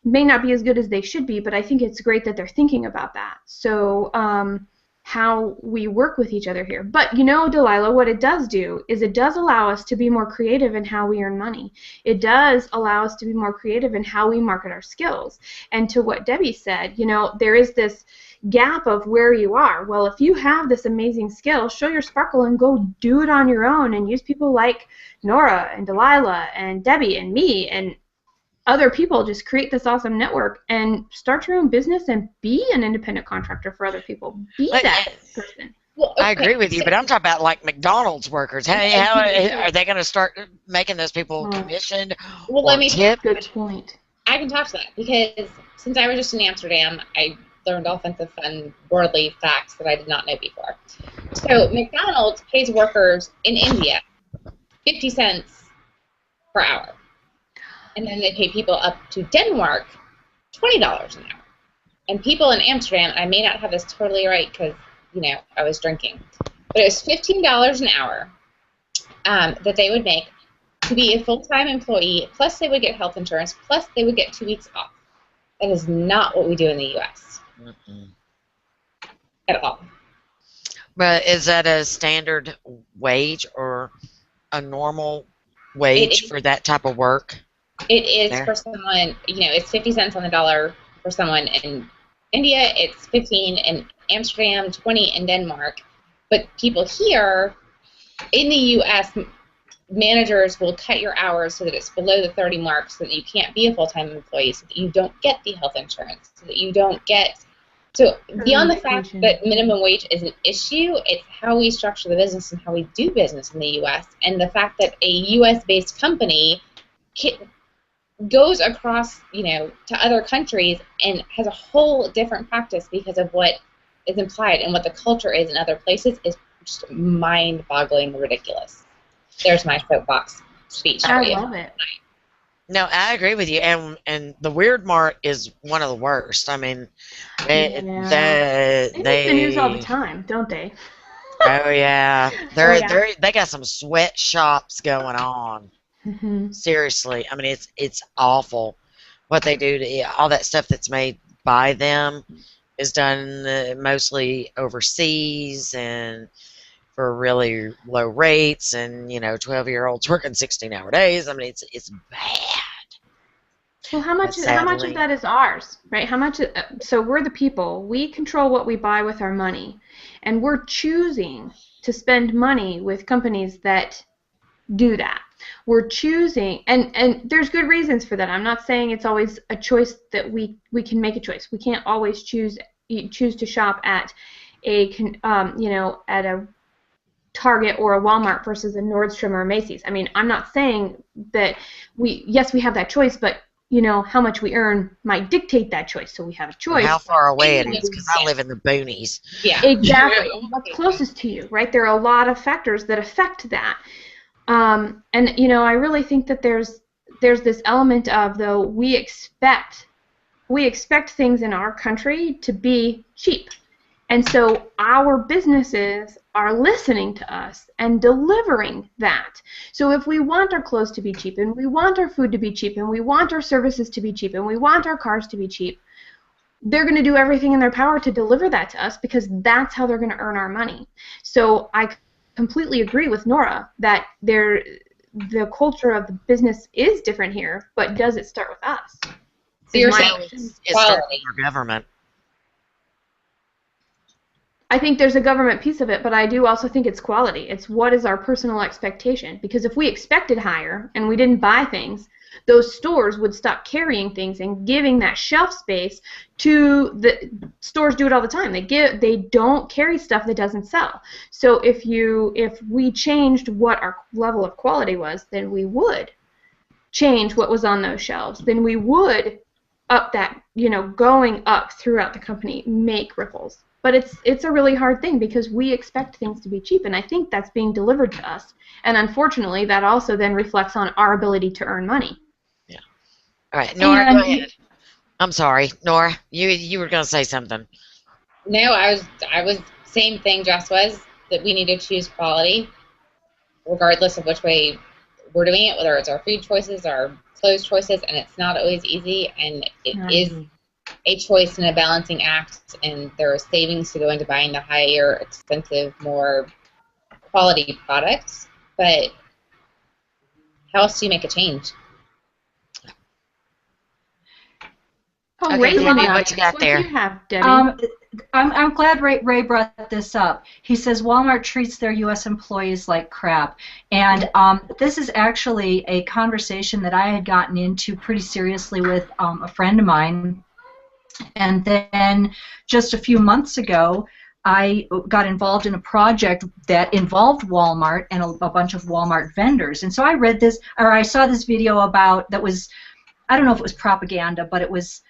may not be as good as they should be, but I think it's great that they're thinking about that. So how we work with each other here. But you know, Delilah, what it does do is it does allow us to be more creative in how we earn money. It does allow us to be more creative in how we market our skills. And to what Debbie said, you know, there is this gap of where you are. Well, if you have this amazing skill, show your sparkle and go do it on your own and use people like Nora and Delilah and Debbie and me and other people. Just create this awesome network and start your own business and be an independent contractor for other people. Be that person. Well, I agree with you, but I'm talking about like McDonald's workers. Hey, how are they going to start making those people commissioned well, or let me tipped? Good point. I can talk to that because since I was just in Amsterdam, I learned all kinds of fun worldly facts that I did not know before. So McDonald's pays workers in India 50 cents per hour. And then they pay people up to Denmark $20 an hour. And people in Amsterdam, I may not have this totally right because, you know, I was drinking, but it was $15 an hour that they would make to be a full-time employee, plus they would get health insurance, plus they would get 2 weeks off. That is not what we do in the U.S. At all. But is that a standard wage or a normal wage for that type of work? It is there? For someone, you know, it's 50 cents on the dollar for someone in India, it's 15 in Amsterdam, 20 in Denmark. But people here in the U.S., managers will cut your hours so that it's below the 30 mark so that you can't be a full-time employee, so that you don't get the health insurance, so that you don't get... So beyond the fact that minimum wage is an issue, it's how we structure the business and how we do business in the U.S. And the fact that a U.S.-based company goes across, you know, to other countries and has a whole different practice because of what is implied and what the culture is in other places is just mind-boggling ridiculous. There's my soapbox speech for you. I love it. No, I agree with you, and the Weird Mart is one of the worst. I mean, They make the news all the time, don't they? Oh yeah, they got some sweatshops going on. Mm-hmm. Seriously, I mean it's awful what they do to all that stuff that's made by them is done mostly overseas and for really low rates, and you know 12-year-olds working 16-hour days. I mean it's bad. Well, how much of that is ours, right? How much? So we're the people. We control what we buy with our money, and we're choosing to spend money with companies that do that. We're choosing, and there's good reasons for that. I'm not saying it's always a choice that we can make a choice. We can't always choose to shop at at a Target or a Walmart versus a Nordstrom or a Macy's. I mean, I'm not saying that we have that choice, but you know how much we earn might dictate that choice. So we have a choice. How far away it is, because I live in the boonies. Yeah, exactly. What's closest to you, right? There are a lot of factors that affect that. And you know, I really think that there's this element of, though, we expect things in our country to be cheap. And so our businesses are listening to us and delivering that. So if we want our clothes to be cheap, and we want our food to be cheap, and we want our services to be cheap, and we want our cars to be cheap, they're going to do everything in their power to deliver that to us because that's how they're going to earn our money. So I completely agree with Nora that the culture of the business is different here, but does it start with us? So you're saying it's starting with our government. I think there's a government piece of it, but I do also think it's quality. It's what is our personal expectation? Because if we expected higher and we didn't buy things, those stores would stop carrying things and giving that shelf space to the stores. Do it all the time. They don't carry stuff that doesn't sell. So if we changed what our level of quality was, then we would change what was on those shelves. Then we would up that, you know, going up throughout the company, make ripples. But it's a really hard thing because we expect things to be cheap, and I think that's being delivered to us. And unfortunately, that also then reflects on our ability to earn money. Yeah. All right, Nora, go ahead. I'm sorry, Nora, you were going to say something. No, I was same thing Jess was, that we need to choose quality, regardless of which way we're doing it, whether it's our food choices, our clothes choices, and it's not always easy, and it is a choice and a balancing act, and there are savings to go into buying the higher, expensive, more quality products. But how else do you make a change? Oh, Okay, Ray's in Debbie, the what you audience. got What there? do you have, Debbie? I'm glad Ray brought this up. He says Walmart treats their U.S. employees like crap. And this is actually a conversation that I had gotten into pretty seriously with a friend of mine. And then just a few months ago, I got involved in a project that involved Walmart and a bunch of Walmart vendors. And so I read this, or I saw this video about, that was, I don't know if it was propaganda, but it was,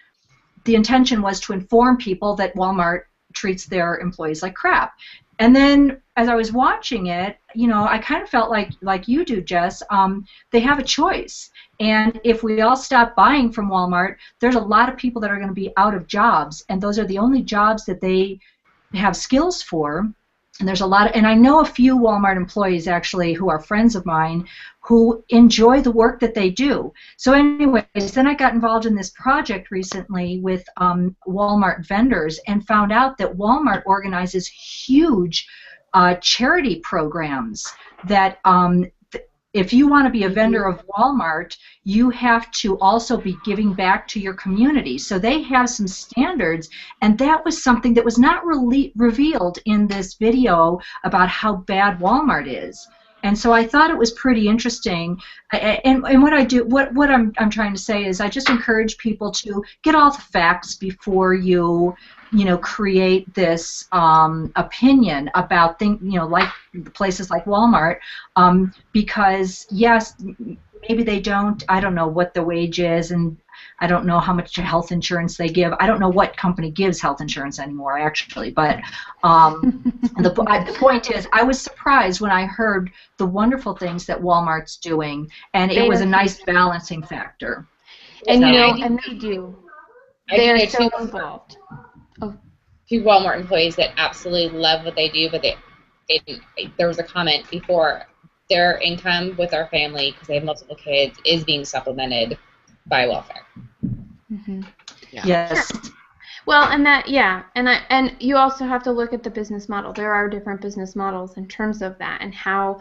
the intention was to inform people that Walmart treats their employees like crap. And then as I was watching it, you know, I kind of felt like you do, Jess. They have a choice. And if we all stop buying from Walmart, there's a lot of people that are going to be out of jobs, and those are the only jobs that they have skills for. And there's a lot of, and I know a few Walmart employees actually who are friends of mine who enjoy the work that they do. So anyways, then I got involved in this project recently with Walmart vendors and found out that Walmart organizes huge charity programs that if you want to be a vendor of Walmart, you have to also be giving back to your community. So they have some standards, and that was something that was not really revealed in this video about how bad Walmart is. And so I thought it was pretty interesting. And what I do, what I'm trying to say is I just encourage people to get all the facts before you know, create this opinion about like places like Walmart, because yes, maybe they don't. I don't know what the wage is, and I don't know how much health insurance they give. I don't know what company gives health insurance anymore, actually. But the point is, I was surprised when I heard the wonderful things that Walmart's doing, and it was a nice balancing factor. And So, you know, and they do. They are so involved. Few Walmart employees that absolutely love what they do, but there was a comment before, their income with our family, because they have multiple kids, is being supplemented by welfare. Mm-hmm. Yeah. Yes. Sure. Well, and that, yeah, and you also have to look at the business model. There are different business models in terms of that, and how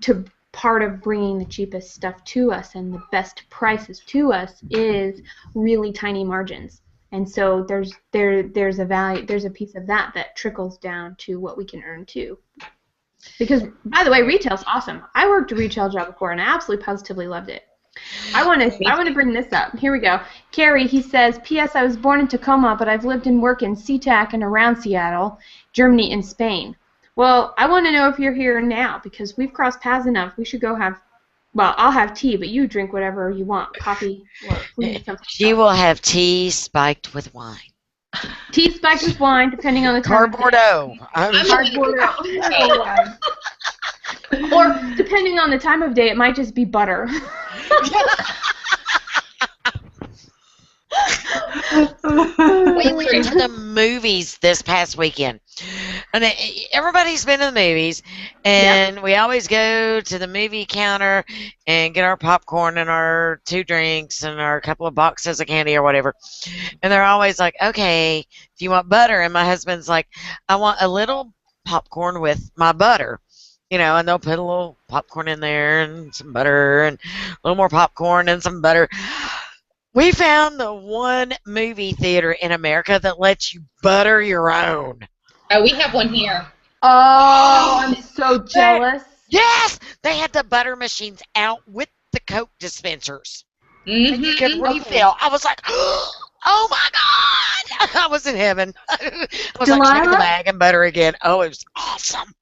to part of bringing the cheapest stuff to us and the best prices to us is really tiny margins. And so there's a value, there's a piece of that trickles down to what we can earn too. Because, by the way, retail's awesome. I worked a retail job before, and I absolutely positively loved it. I want to bring this up. Here we go. Carrie, he says, P.S. I was born in Tacoma, but I've lived and worked in SeaTac and around Seattle, Germany, and Spain. Well, I want to know if you're here now, because we've crossed paths enough. We should go have, well, I'll have tea, but you drink whatever you want, coffee or please something. She will have tea spiked with wine. Tea spiked with wine, depending on the time. Bordeaux. Bordeaux. Or depending on the time of day, it might just be butter. We went to the movies this past weekend. And everybody's been to the movies, and we always go to the movie counter and get our popcorn and our 2 drinks and our couple of boxes of candy or whatever. And they're always like, okay, if you want butter. And my husband's like, I want a little popcorn with my butter. You know, and they'll put a little popcorn in there and some butter and a little more popcorn and some butter. We found the one movie theater in America that lets you butter your own. Oh, we have one here. Oh, I'm so jealous. Yes! They had the butter machines out with the Coke dispensers. And you could refill. I was like, oh my God! I was in heaven. I was like, check the bag and butter again. Oh, it was awesome.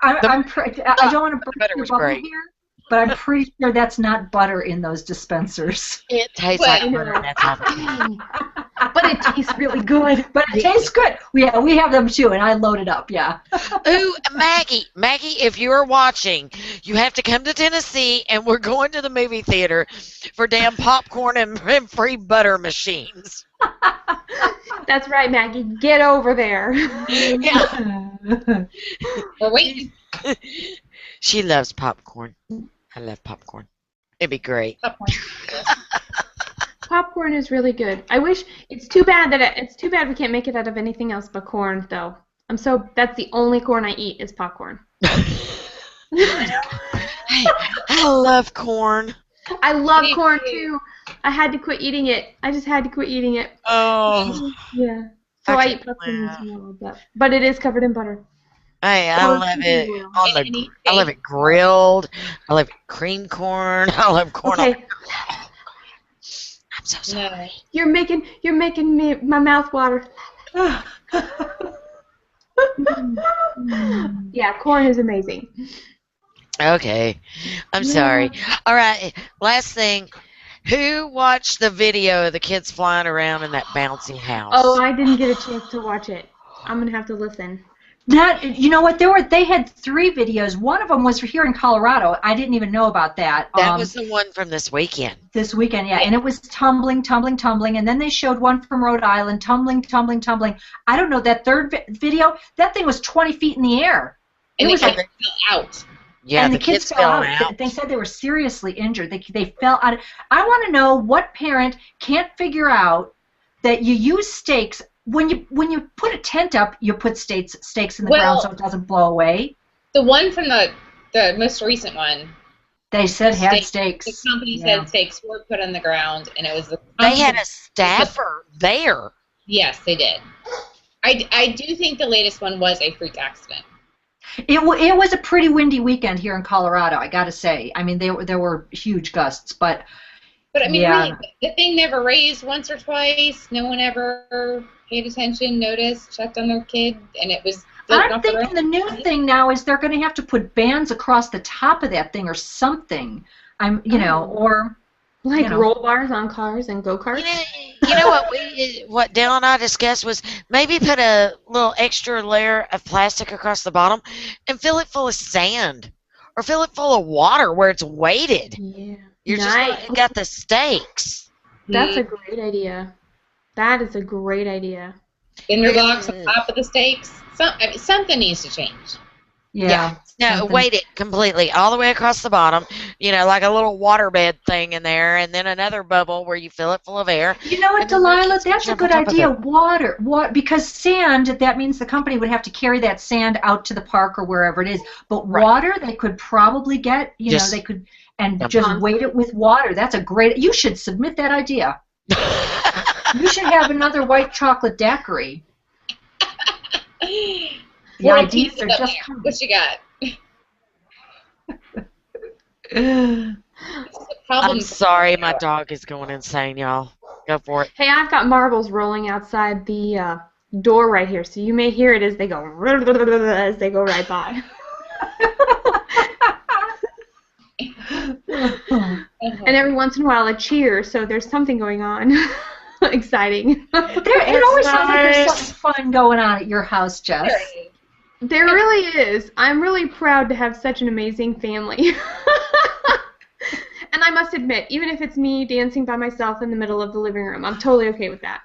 I don't want to burst your bubble here, but I'm pretty sure that's not butter in those dispensers. It tastes like butter. That's all. But it tastes really good. But it tastes good. Yeah, we have them too, and I load it up, yeah. Ooh, Maggie, if you're watching, you have to come to Tennessee, and we're going to the movie theater for damn popcorn and free butter machines. That's right, Maggie. Get over there. Yeah. We're waiting. She loves popcorn. I love popcorn. It'd be great. Popcorn. Popcorn is really good. I wish it's too bad we can't make it out of anything else but corn, though. That's the only corn I eat is popcorn. I love corn. I love corn too. I had to quit eating it. I just had to quit eating it. Oh. Yeah. So I eat popcorn as well, but it is covered in butter. I love it I love it grilled. I love it cream corn. I love corn. Okay. I'm so sorry. You're making me my mouth water. Yeah, corn is amazing. Okay. I'm sorry. All right. Last thing. Who watched the video of the kids flying around in that bouncy house? Oh, I didn't get a chance to watch it. I'm going to have to listen. You know what? They had 3 videos. One of them was here in Colorado. I didn't even know about that. That was the one from this weekend. This weekend, yeah. And it was tumbling, tumbling, tumbling. And then they showed one from Rhode Island, tumbling, tumbling, tumbling. I don't know, that third video, that thing was 20 feet in the air. And it was like out. Yeah, and the kids fell out. They said they were seriously injured. They fell out. I want to know what parent can't figure out that you use stakes. When you put a tent up, you put stakes in the ground so it doesn't blow away. The one from the most recent one. They said had stakes. The company said stakes were put on the ground, and it was the. They had a staffer there. Yes, they did. I do think the latest one was a freak accident. It was a pretty windy weekend here in Colorado, I got to say. I mean, there were huge gusts, but I mean, really, the thing never raised once or twice. No one ever paid attention, noticed, checked on their kid, and it was. I'm thinking the new thing now is they're going to have to put bands across the top of that thing or something. Or like roll bars on cars and go-karts. You know what Dale and I discussed was maybe put a little extra layer of plastic across the bottom and fill it full of sand or fill it full of water where it's weighted. Yeah. You're just got the stakes. That's a great idea. That is a great idea. Interlocks on top of the stakes. Something needs to change. Yeah. No, weight it completely, all the way across the bottom, like a little waterbed thing in there, and then another bubble where you fill it full of air. You know what, Delilah, that's a good idea. Water, because sand, that means the company would have to carry that sand out to the park or wherever it is. But water, they could probably get, they could, and just weight it with water. That's a great, you should submit that idea. You should have another white chocolate daiquiri. The ideas are just coming. What you got? I'm sorry, my dog is going insane, y'all. Go for it. Hey, I've got marbles rolling outside the door right here, so you may hear it as they go right by. And every once in a while a cheer, so there's something going on. Exciting. It always sounds like there's something fun going on at your house, Jess. There really is. I'm really proud to have such an amazing family. And I must admit, even if it's me dancing by myself in the middle of the living room, I'm totally okay with that.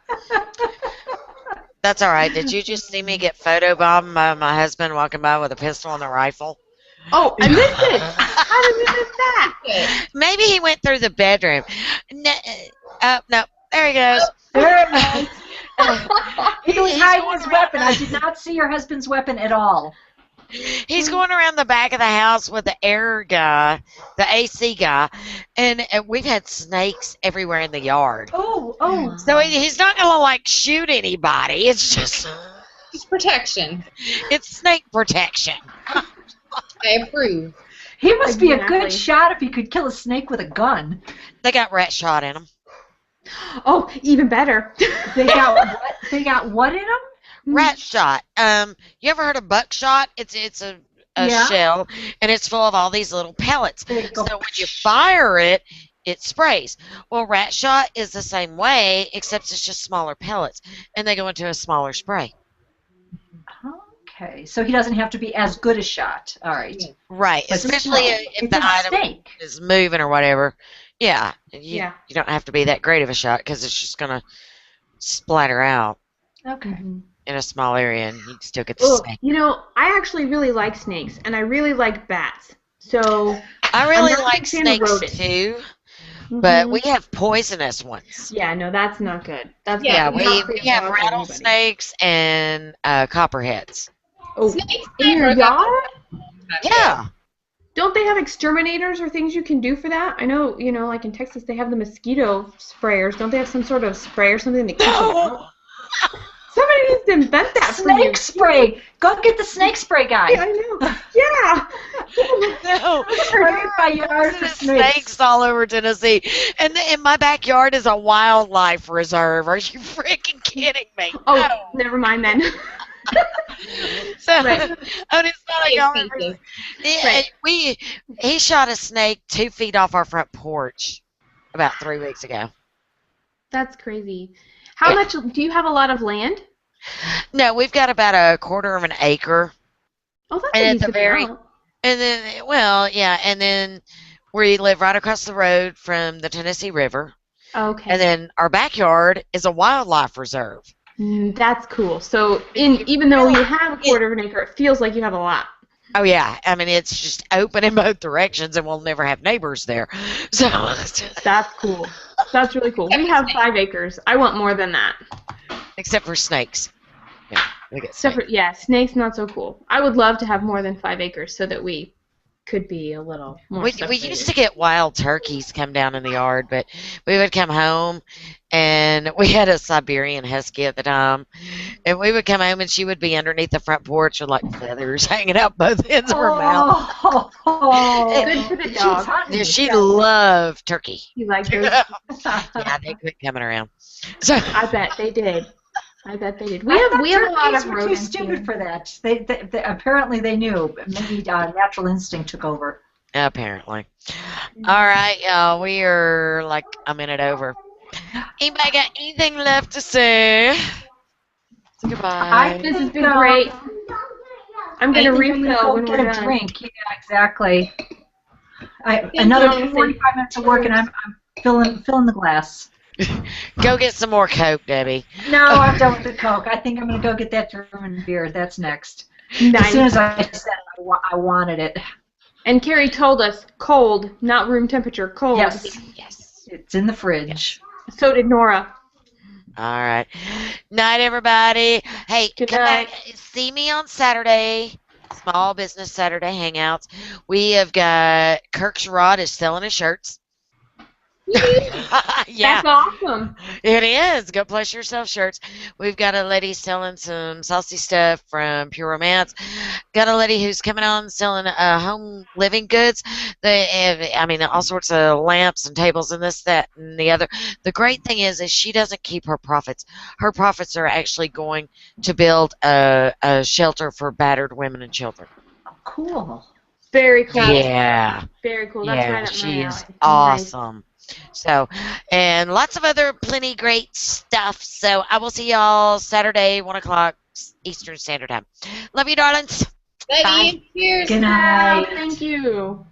That's all right. Did you just see me get photobombed by my husband walking by with a pistol and a rifle? Oh, I missed it. How did we miss that? Maybe he went through the bedroom. No, there he goes. There it goes. He was hiding his weapon. I did not see your husband's weapon at all. He's going around the back of the house with the air guy, the AC guy, and we've had snakes everywhere in the yard. Oh. So he's not going to, shoot anybody. It's just protection. It's snake protection. I approve. He must be a good shot if he could kill a snake with a gun. They got rat shot in them. Oh, even better. They got what? They got what in them? Rat shot. You ever heard of buckshot? It's a shell, and it's full of all these little pellets. So when you fire it, it sprays. Well, rat shot is the same way, except it's just smaller pellets, and they go into a smaller spray. Okay, so he doesn't have to be as good a shot. All right. Right, but especially if the item is moving or whatever. Yeah, you don't have to be that great of a shot because it's just going to splatter out. Okay. In a small area, and you still get the snake. I actually really like snakes, and I really like bats. So I really like snakes too, But we have poisonous ones. Yeah, no, that's not good. That's Yeah, not we good have for anybody. rattlesnakes and copperheads. Oh, Snakes in your never- yard? Yeah. Don't they have exterminators or things you can do for that? I know, like in Texas, they have the mosquito sprayers. Don't they have some sort of spray or something that keeps them out? Somebody needs to invent that for you. Snake spray. Go get the snake spray guy. Yeah, I know. Yeah. No, Spray my yard for there's snakes. snakes all over Tennessee, and in my backyard is a wildlife reserve. Are you freaking kidding me? Oh, No. never mind then. So, Right. it's not a yard reserve. He shot a snake 2 feet off our front porch about 3 weeks ago. That's crazy. How much do you have? A lot of land? No, we've got about a quarter of an acre. Oh, that's And a it's a decent very- amount. And then, well, yeah, and then we live right across the road from the Tennessee River. Okay. And then our backyard is a wildlife reserve. That's cool. So, even though you have a quarter of an acre, it feels like you have a lot. Oh, yeah. I mean, it's just open in both directions, and we'll never have neighbors there. So, That's cool. That's really cool. We have 5 acres. I want more than that. except for snakes. Yeah, we get Except snakes. for, yeah, snakes not so cool. I would love to have more than 5 acres so that we could be a little more We separated. used to get wild turkeys come down in the yard, but we would come home, and we had a Siberian Husky at the time, and we would come home, and she would be underneath the front porch with like feathers hanging out both ends of her mouth. Good for the She's dog. hunting. Yeah, she loved turkey. You like those? Yeah, they quit coming around. So I bet they did. We I have thought a lot turkeys of were too rodents stupid here. for that. They apparently they knew. Maybe natural instinct took over. apparently, all right, y'all. We are like a minute over. Anybody got anything left to say? Say goodbye. This has been great. I'm gonna refill when get we're a done. drink. Yeah, exactly. you, Another Jonathan. 45 minutes of work, and I'm filling the glass. Go get some more Coke, Debbie. No, I'm done with the Coke. I think I'm going to go get that German beer. That's next. As Nice. soon as I said I wanted it. And Carrie told us cold, not room temperature, cold. Yes, Yes. it's in the fridge. So did Nora. All right. Night, everybody. Hey, Good come night. back. See me on Saturday. Small Business Saturday Hangouts. We have got Kirk's Rod is selling his shirts. Yeah, That's awesome. it is. Go plus yourself shirts. We've got a lady selling some saucy stuff from Pure Romance. Got a lady who's coming on selling home living goods. They have, I mean, all sorts of lamps and tables and this, that, and the other. The great thing is she doesn't keep her profits. Her profits are actually going to build a shelter for battered women and children. Oh, cool. Very cool. Yeah. Very cool. That's Yeah, right up my she is alley. Nice. awesome. So, and lots of other plenty great stuff. So I will see y'all Saturday, 1 o'clock Eastern Standard Time. Love you, darlings. Love Bye. you. Cheers. Good night. Thank you.